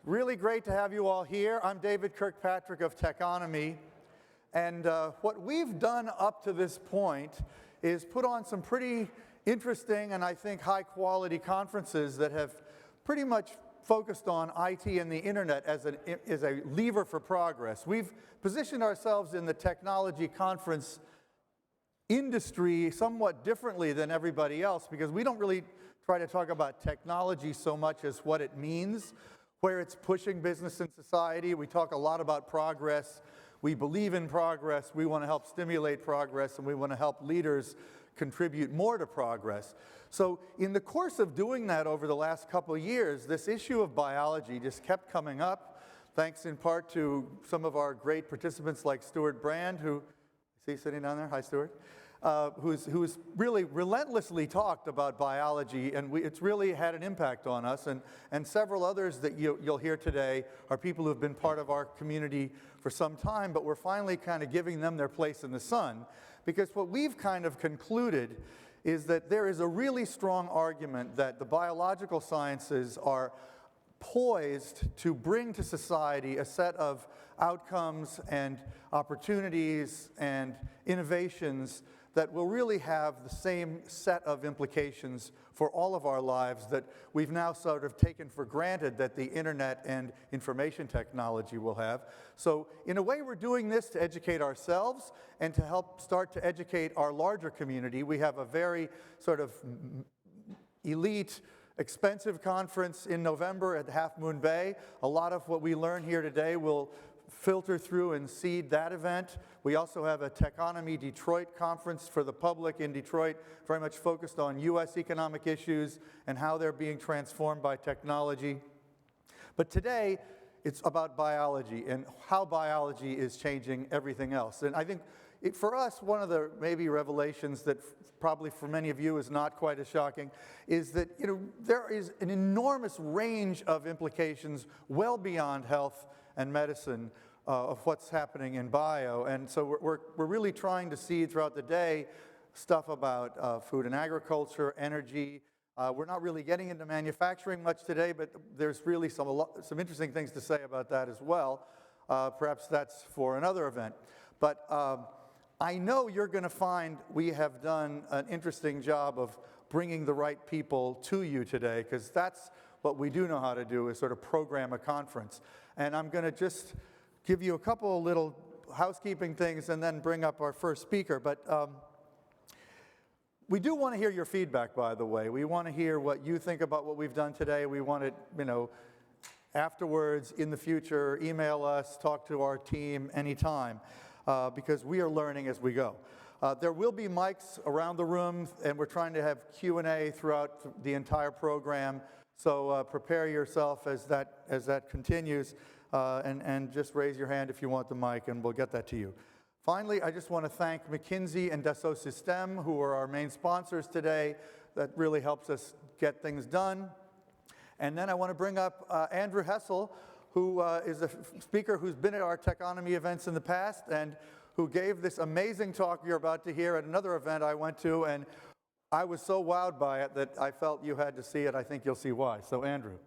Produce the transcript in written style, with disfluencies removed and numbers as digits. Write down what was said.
Really great to have you all here. I'm David Kirkpatrick of Techonomy, and what we've done up to this point is put on some pretty interesting and I think high-quality conferences that have pretty much focused on IT and the internet as a lever for progress. We've positioned ourselves in the technology conference industry somewhat differently than everybody else because we don't really try to talk about technology so much as what it means, where it's pushing business and society. We talk a lot about progress. We believe in progress. We want to help stimulate progress, and we want to help leaders contribute more to progress. So in the course of doing that over the last couple of years, this issue of biology just kept coming up, thanks in part to some of our great participants like Stuart Brand, who, is he sitting down there? Hi, Stuart. Who's really relentlessly talked about biology, and it's really had an impact on us. And several others that you'll hear today are people who've been part of our community for some time, but we're finally kind of giving them their place in the sun. Because what we've kind of concluded is that there is a really strong argument that the biological sciences are poised to bring to society a set of outcomes and opportunities and innovations that will really have the same set of implications for all of our lives that we've now sort of taken for granted that the internet and information technology will have. So in a way, we're doing this to educate ourselves and to help start to educate our larger community. We have a very sort of elite, expensive conference in November at Half Moon Bay. A lot of what we learn here today will filter through and seed that event. We also have a Techonomy Detroit conference for the public in Detroit, very much focused on U.S. economic issues and how they're being transformed by technology. But today, it's about biology and how biology is changing everything else. And I think for us, one of the maybe revelations that probably for many of you is not quite as shocking is that there is an enormous range of implications well beyond health and medicine of what's happening in bio. And so we're really trying to see throughout the day stuff about food and agriculture, energy. We're not really getting into manufacturing much today, but there's really some interesting things to say about that as well. Perhaps that's for another event. But I know you're going to find we have done an interesting job of bringing the right people to you today, because that's what we do know how to do, is sort of program a conference. And I'm going to just give you a couple of little housekeeping things and then bring up our first speaker. But we do want to hear your feedback, by the way. We want to hear what you think about what we've done today. We want it, afterwards, in the future, email us, talk to our team anytime, because we are learning as we go. There will be mics around the room, and we're trying to have Q&A throughout the entire program. So prepare yourself as that continues, and just raise your hand if you want the mic, and we'll get that to you. Finally, I just want to thank McKinsey and Dassault Systèmes, who are our main sponsors today. That really helps us get things done. And then I want to bring up Andrew Hessel, who is a speaker who's been at our Techonomy events in the past and who gave this amazing talk you're about to hear at another event I went to, and I was so wowed by it that I felt you had to see it. I think you'll see why. So, Andrew.